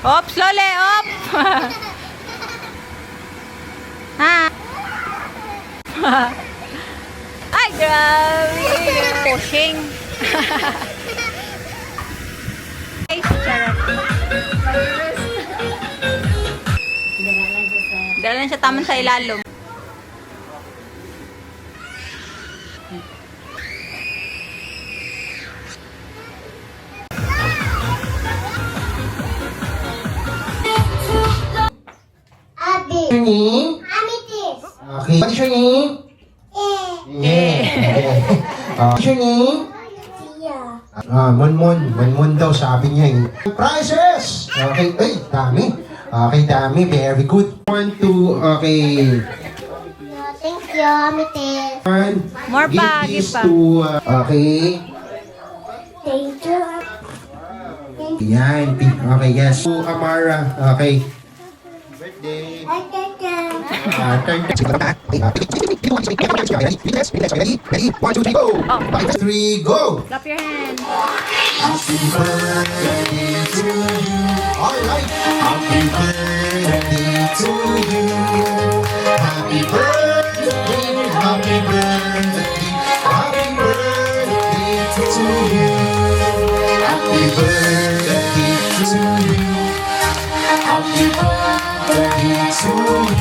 Op, slowly, op! Ha? Ay, grabe! Pushing! Ay, charot. Dala lang siya taman sa ilalong. Shani? Okay. Pati Shani? Shani? Munmun daw sabi niya eh. Prizes! Okay, ay, dami. Okay, dami. Very good. 1, 2, okay. Thank you, Amitis. More Give pa, this give pa. to, okay. Thank you. Yan. Okay, yes. To Amara. Okay. Birthday. Ready? 1, 2, 3, go! 3, go! Clap your hands. Happy birthday to you. All right. Happy birthday to you. Happy birthday, happy birthday, happy birthday to you. Happy birthday to you. Happy birthday to you.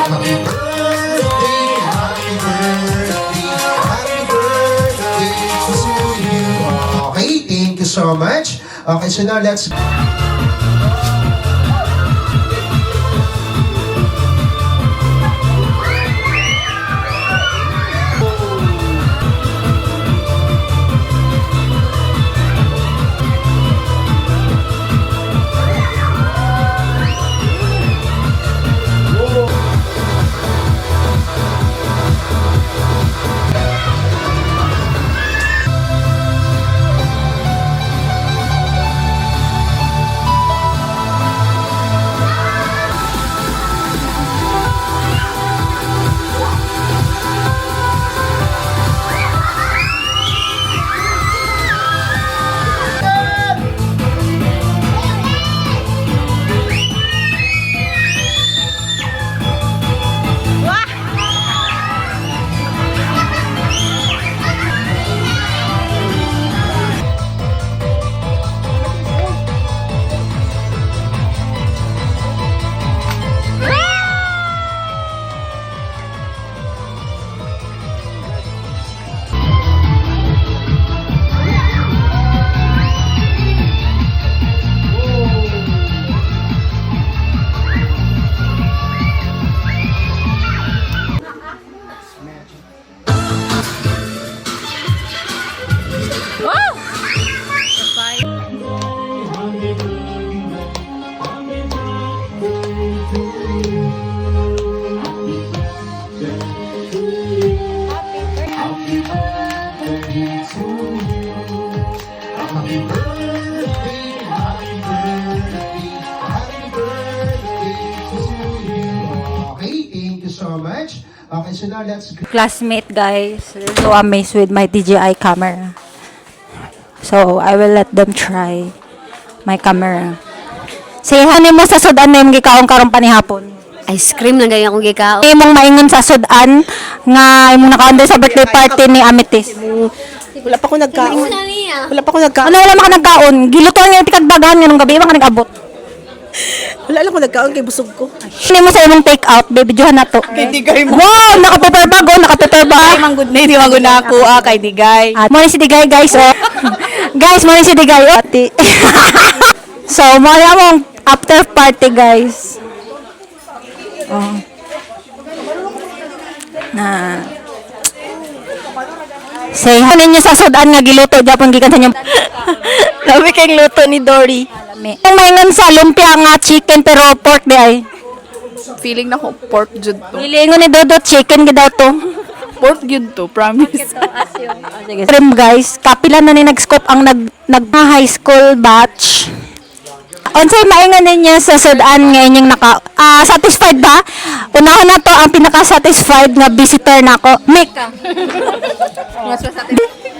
Happy birthday, happy birthday, happy birthday to you. Okay, thank you so much. Okay, so now let's Okay, so now let's Classmate, guys. They're so amazed with my DJI camera. So, I will let them try my camera. Say, hani mo sa sudan na yung gikaong karong panihapon? Ice cream na ganyan akong gikaon. Imong maingon sa sudan nga imong nakaunday sa birthday party ni Amethyst. Wala pa ko nagkaon. Wala pa ko nagkaon. Ano wala maka nagkaon? Gilutuan nga itikagdagan nga nung gabi ba ka nag-abot? Wala lang ko nagkaon kay busog ko. Hindi mo sa imong take out, baby Johan na to. Kay Digay mo. Wow, naka-prepare ba go? Naka-prepare ba? Ay, manggod na, hindi manggod na ako kay Digay. At mo ni si Digay, guys, oh. Guys, mo ni si Digay, oh. So, mo na mong after party, guys. Oh. Na. Say, hanin niyo sa sudan nga giluto, Japon gikan sa inyo. Labi kayong luto ni Dory. Yung maingon sa lumpia nga chicken pero pork di ay. Feeling na ko pork jud to. Hilingon ni Dodo chicken gid daw to. Pork jud to, promise. Sige. Trim guys, kapila na ni nag-scope ang nag high school batch. Unsay maingon ninyo sa sudan nga inyong satisfied ba? Unahon na to ang pinaka-satisfied nga visitor nako. Mick.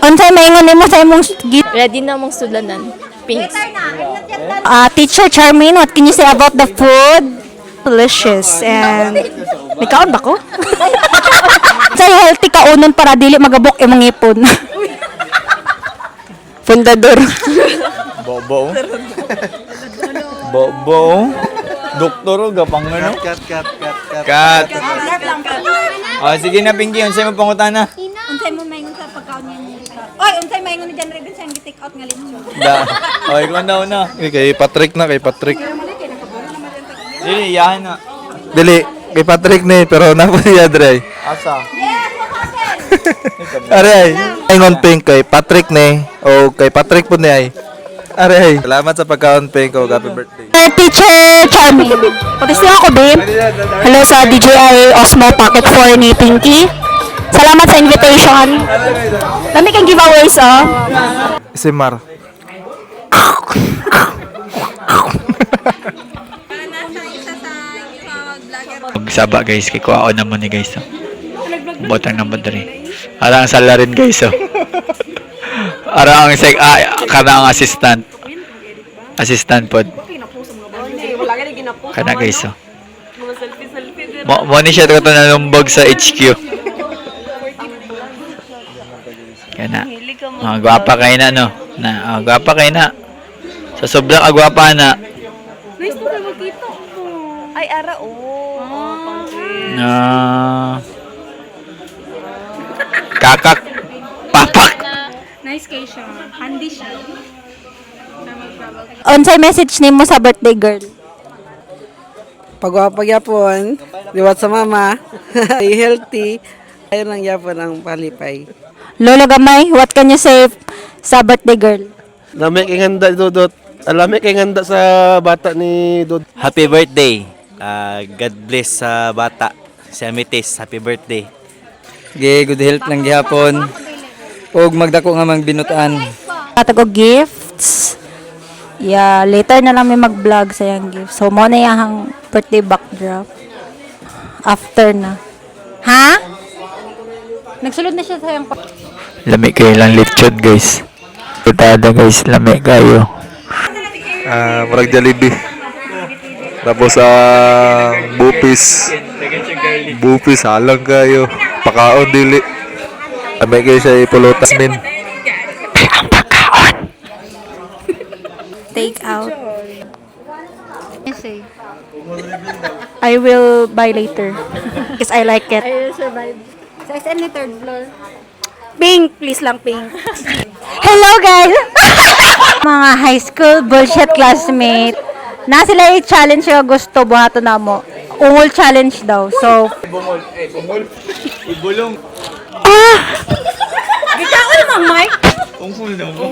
Unsay maingon nimo sa imong Ready na mong sulanan. Pinks. Teacher Charmaine, what can you say about the food? Delicious and may kaon ba ko? Say healthy kaunon para dili magabok imong ipon. Fundador. Bobo. Bobo. Doktor gapang ano? Cut. Oh, sige na Pinky, unsay mo pangutana? Unsay mo maingon sa pagkaon niya? Oy, unsay maingon ni Jan Reden sa take out nga lechon? Da. Oh, ikaw na una. Kay Patrick na, kay Patrick. Dili, yahan na. Dili, kay Patrick ni, pero napo siya dre. Asa? Aray, ingon pink kay Patrick ni, o kay Patrick po ni ay. Aray, salamat sa pagkaon pink ko, happy birthday. Teacher Charmaine. Patis lang ako, babe. Hello sa DJI Osmo Pocket 4 ni Pinky. Salamat sa invitation. Dami kang giveaways, oh. Si Mar. Magsaba guys, kay kuwaon naman ni guys. Botang ng badari. Ara ang sala rin guys. Ara ang kana ang assistant. Assistant pod. Kana guys. Mo ni siya to nalumbog sa HQ. Kana. Gwapa kay na no. Gwapa kay na. Sa sobrang agwapa na. Nice to kayo magkita. Ay, ara, Kakak. Papak. Nice kay siya. Handy siya. Unsay message nimo sa birthday girl? Pagwapagyapon, liwat sa mama, stay healthy, ayun lang yapon ang palipay. Lolo Gamay, what can you say sa birthday girl? Lami kay handa Dudot. Alami kay handa sa bata ni Dudot. Happy birthday. God bless sa bata. Si Amitis, happy birthday. Good health lang gihapon. Og magdako nga mang binutan. Katago gifts. Yeah, later na lang may mag-vlog sa yung gift. So, mo na yung birthday backdrop. After na. Ha? Nagsulod na siya sa yung Lami kayo lang lechon guys. Putada guys, lami kayo. Murag Jollibee. Tapos bupis. Bupis, halang kayo. Pakaon dili. Amay kayo siya ipulutas min. take out. I will buy later. Because I like it. I will survive. So, it's in the third floor. Pink, please lang pink. Hello guys! Mga high school bullshit classmate. Na sila i-challenge yung gusto buhato na mo. Ungol challenge daw. So, Ibulong. Gikaon mo, Mike? Ungkol daw mo.